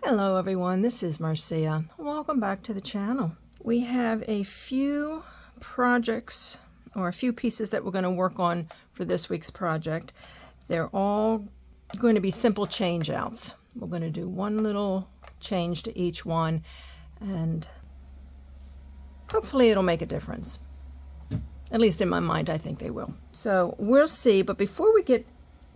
Hello everyone, this is Marcia. Welcome back to the channel. We have a few projects or a few pieces that we're going to work on for this week's project. They're all going to be simple change outs. We're going to do one little change to each one and hopefully it'll make a difference. At least in my mind, I think they will. So we'll see, but before we get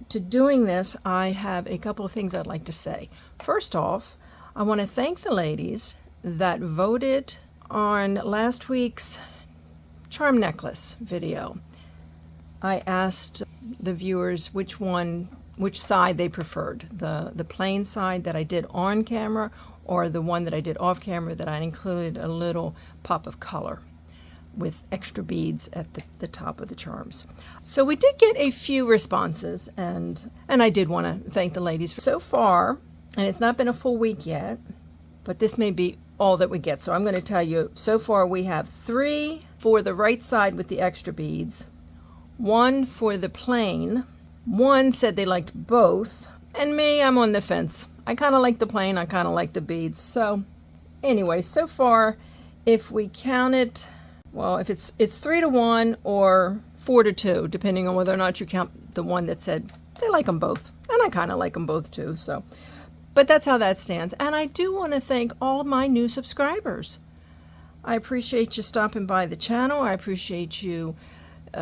to doing this, I have a couple of things I'd like to say. First off, I want to thank the ladies that voted on last week's charm necklace video. I asked the viewers which side they preferred, the plain side that I did on camera or the one that I did off camera that I included a little pop of color with extra beads at the top of the charms. So we did get a few responses, and I did want to thank the ladies so far, and it's not been a full week yet, but this may be all that we get. So I'm going to tell you, so far we have 3 for the right side with the extra beads, 1 for the plain, 1 said they liked both, and me, I'm on the fence. I kind of like the plain, I kind of like the beads. So anyway, so far, if we count it, well, if it's 3-1 or 4-2, depending on whether or not you count the one that said they like them both. And I kind of like them both too, so. But that's how that stands. And I do want to thank all of my new subscribers. I appreciate you stopping by the channel. I appreciate you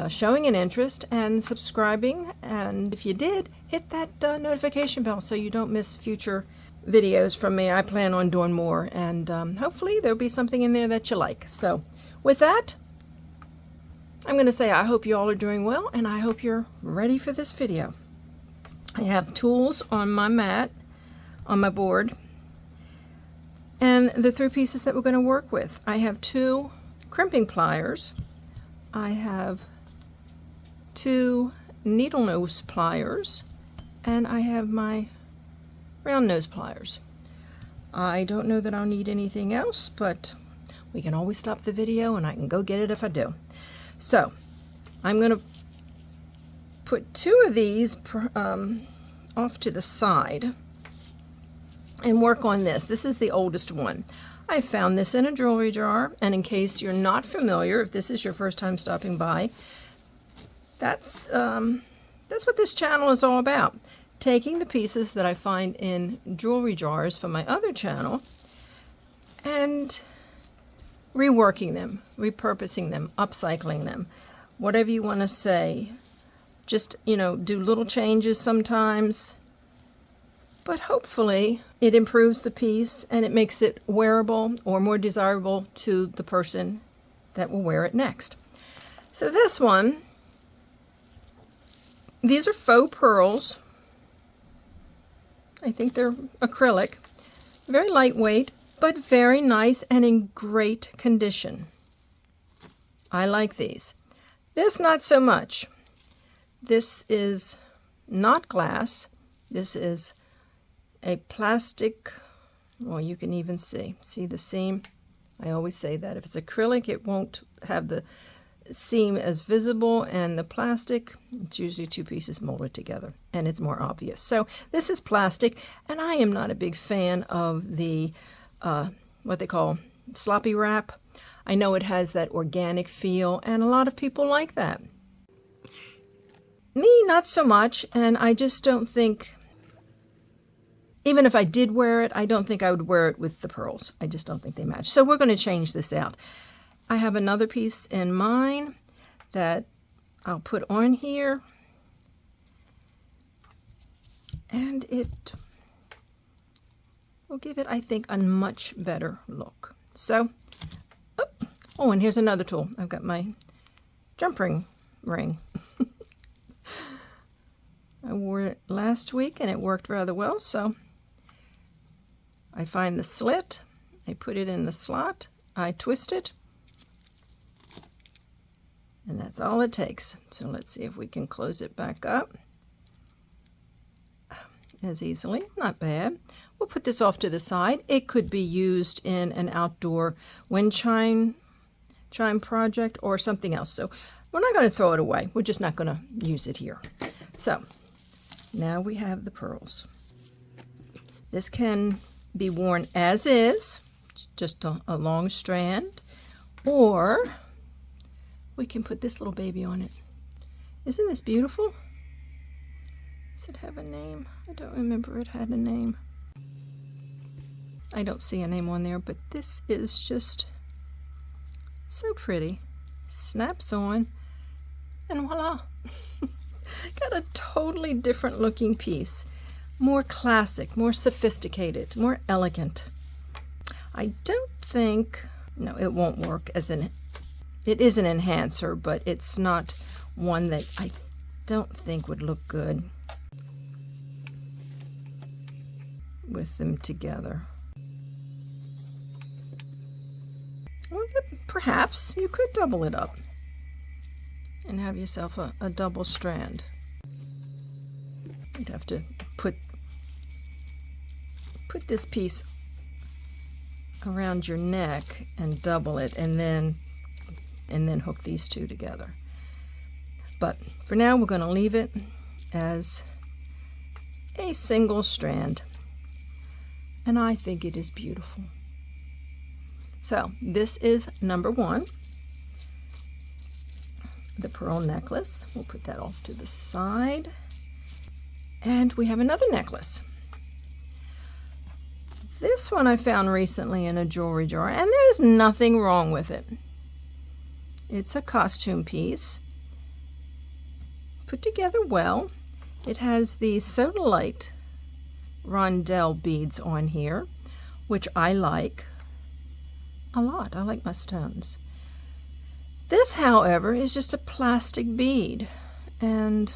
showing an interest and subscribing. And if you did, hit that notification bell so you don't miss future videos from me. I plan on doing more. And hopefully there'll be something in there that you like. So with that, I'm going to say I hope you all are doing well, and I hope you're ready for this video. I have tools on my mat, on my board, and the 3 pieces that we're going to work with. I have 2 crimping pliers. I have 2 needle nose pliers, and I have my round nose pliers. I don't know that I'll need anything else, but we can always stop the video and I can go get it if I do. So I'm going to put 2 of these off to the side and work on this. This is the oldest one. I found this in a jewelry jar, and in case you're not familiar, if this is your first time stopping by, that's what this channel is all about. Taking the pieces that I find in jewelry jars from my other channel and reworking them, repurposing them, upcycling them, whatever you want to say. Just, you know, do little changes sometimes, but hopefully it improves the piece and it makes it wearable or more desirable to the person that will wear it next. So this one, these are faux pearls. I think they're acrylic, very lightweight, but very nice and in great condition. I like these. This, not so much. This is not glass. This is a plastic, well, you can even see the seam. I always say that. If it's acrylic, it won't have the seam as visible, and the plastic, it's usually 2 pieces molded together, and it's more obvious. So this is plastic, and I am not a big fan of the what they call sloppy wrap. I know it has that organic feel, and a lot of people like that. Me, not so much, and I just don't think, even if I did wear it, I don't think I would wear it with the pearls. I just don't think they match. So we're going to change this out. I have another piece in mine that I'll put on here, and it will give it, I think, a much better look. So, oh, and here's another tool. I've got my jump ring. I wore it last week and it worked rather well, so I find the slit, I put it in the slot, I twist it, and that's all it takes. So let's see if we can close it back up as easily. Not bad. We'll put this off to the side. It could be used in an outdoor wind chime project or something else. So we're not going to throw it away. We're just not going to use it here. So now we have the pearls. This can be worn as is, just a long strand, or we can put this little baby on it. Isn't this beautiful? Does it have a name? I don't remember it had a name. I don't see a name on there, but this is just so pretty. Snaps on, and voila. Got a totally different looking piece. More classic, more sophisticated, more elegant. I don't think, no, it won't work as an, it is an enhancer, but it's not one that I don't think would look good with them together. Well, perhaps you could double it up and have yourself a double strand. You'd have to put this piece around your neck and double it, and then hook these two together. But for now, we're going to leave it as a single strand, and I think it is beautiful. So this is number one, the pearl necklace. We'll put that off to the side, and we have another necklace. This one I found recently in a jewelry jar, and there's nothing wrong with it. It's a costume piece, put together well. It has these sodalite rondelle beads on here, which I like a lot. I like my stones. This, however, is just a plastic bead, and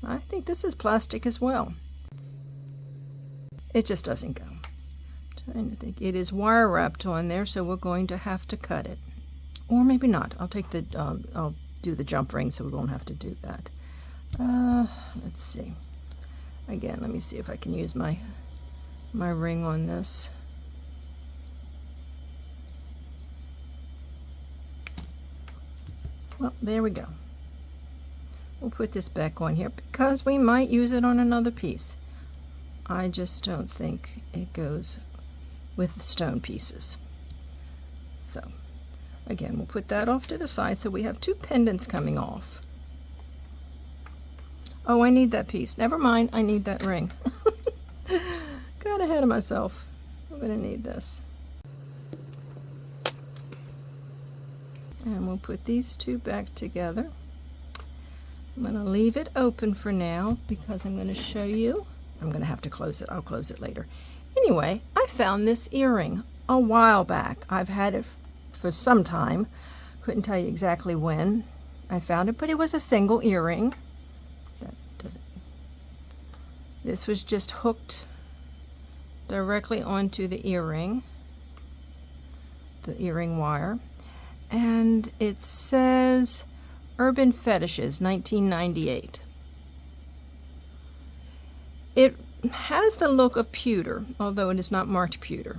I think this is plastic as well. It just doesn't go. I'm trying to think. It is wire wrapped on there, so we're going to have to cut it, or maybe not. I'll take the I'll do the jump ring, so we won't have to do that. Let's see. Again, let me see if I can use my ring on this. Well, there we go. We'll put this back on here because we might use it on another piece. I just don't think it goes with the stone pieces. So, again, we'll put that off to the side so we have two pendants coming off. Oh, I need that piece. Never mind, I need that ring. Got ahead of myself. I'm going to need this. And we'll put these two back together. I'm going to leave it open for now because I'm going to show you. I'm going to have to close it. I'll close it later. Anyway, I found this earring a while back. I've had it for some time. Couldn't tell you exactly when I found it, but it was a single earring. That doesn't. This was just hooked directly onto the earring wire. And it says Urban Fetishes 1998. It has the look of pewter, although it is not marked pewter.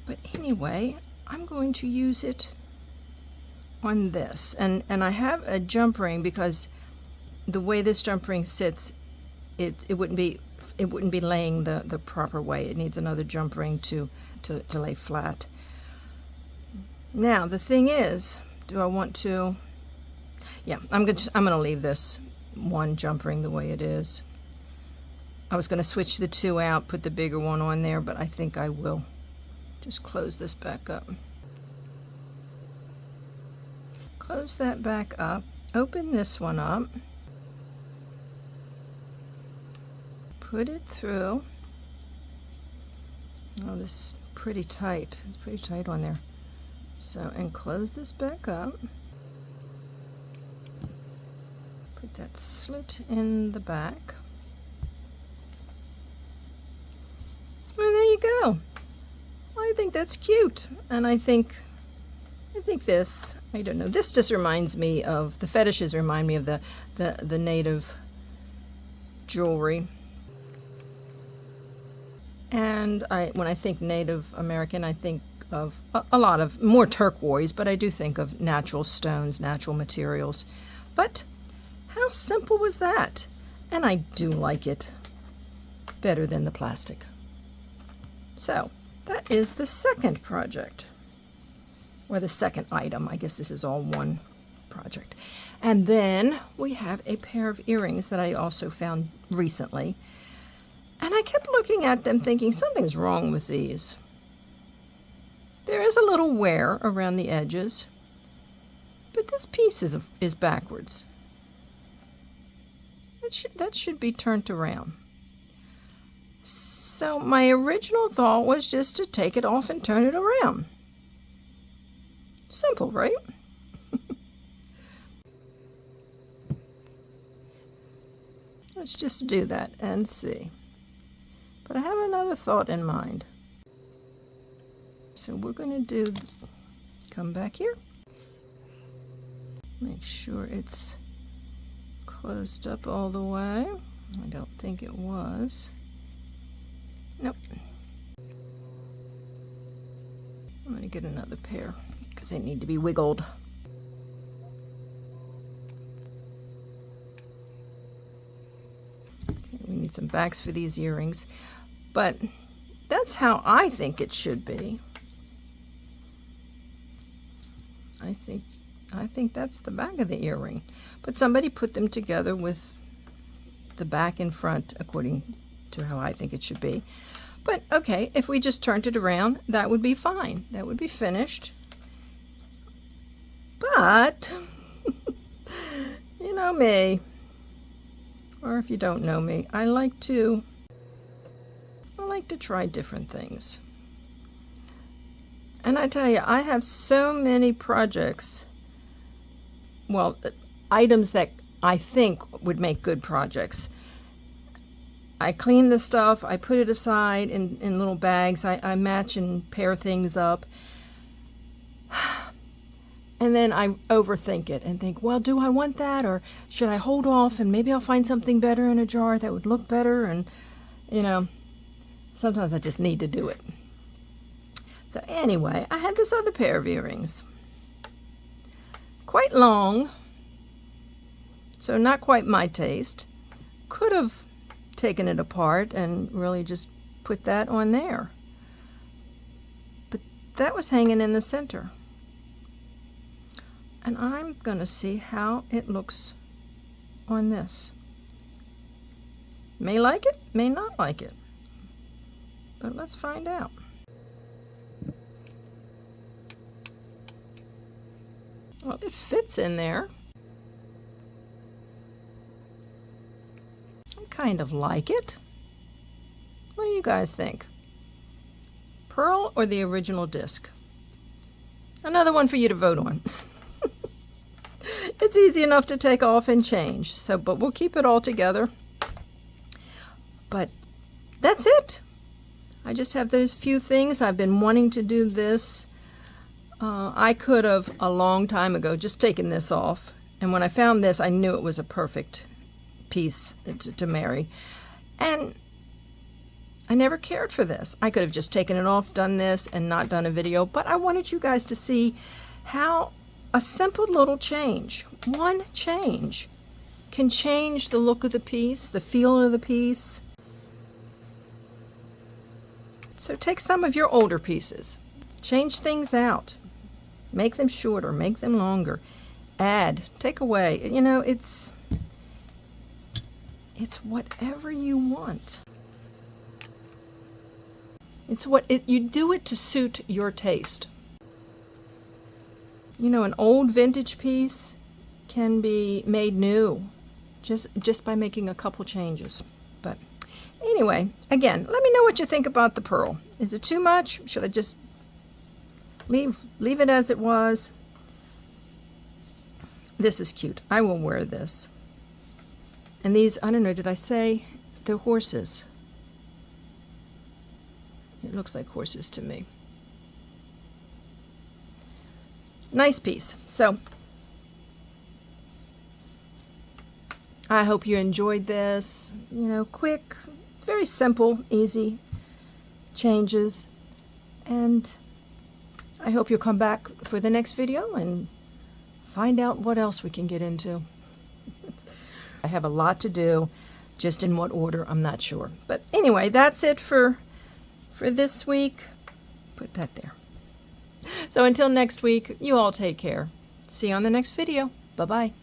But anyway, I'm going to use it on this. And I have a jump ring because the way this jump ring sits, it wouldn't be laying the proper way. It needs another jump ring to lay flat. Now the thing is, do I want to? Yeah, I'm gonna leave this one jump ring the way it is. I was gonna switch the two out, put the bigger one on there, but I think I will just close this back up. Close that back up. Open this one up. Put it through. Oh, this is pretty tight. It's pretty tight on there. So, and close this back up. Put that slit in the back. And there you go. I think that's cute. And I think this, I don't know, this just reminds me of, the fetishes remind me of the native jewelry. And when I think Native American, I think of a lot of more turquoise, but I do think of natural stones, natural materials. But how simple was that? and I do like it better than the plastic. So that is the second project, or the second item. I guess this is all one project. And then we have a pair of earrings that I also found recently, and I kept looking at them thinking something's wrong with these. There is a little wear around the edges, but this piece is backwards. That should be turned around. So my original thought was just to take it off and turn it around. Simple, right? Let's just do that and see. But I have another thought in mind. So we're going to come back here. Make sure it's closed up all the way. I don't think it was. Nope. I'm going to get another pair because they need to be wiggled. Okay, we need some backs for these earrings, but that's how I think it should be. I think that's the back of the earring, but somebody put them together with the back and front according to how I think it should be. But okay, if we just turned it around, that would be fine. That would be finished. But you know me, or if you don't know me, I like to try different things. And I tell you, I have so many projects, well, items that I think would make good projects. I clean the stuff, I put it aside in little bags, I match and pair things up, and then I overthink it and think, well, do I want that, or should I hold off and maybe I'll find something better in a jar that would look better, and you know, sometimes I just need to do it. So anyway, I had this other pair of earrings, quite long, so not quite my taste. Could have taken it apart and really just put that on there, but that was hanging in the center, and I'm gonna see how it looks on this. May like it, may not like it, but let's find out. Well, it fits in there. I kind of like it. What do you guys think? Pearl or the original disc? Another one for you to vote on. It's easy enough to take off and change, but we'll keep it all together. But that's it. I just have those few things. I've been wanting to do this. I could have a long time ago just taken this off, and when I found this, I knew it was a perfect piece to marry, and I never cared for this. I could have just taken it off, done this, and not done a video, but I wanted you guys to see how a simple little change, one change, can change the look of the piece, the feel of the piece. So take some of your older pieces, change things out, make them shorter, make them longer, add, take away. You know, it's whatever you want. You do it to suit your taste. You know, an old vintage piece can be made new just by making a couple changes. But anyway, again, let me know what you think about the pearl. Is it too much? Should I just leave it as it was? This is cute. I will wear this. And these, I don't know, did I say they're horses? It looks like horses to me. Nice piece. So I hope you enjoyed this. You know, quick, very simple, easy changes. And I hope you'll come back for the next video and find out what else we can get into. I have a lot to do. Just in what order, I'm not sure. But anyway, that's it for this week. Put that there. So until next week, you all take care. See you on the next video. Bye-bye.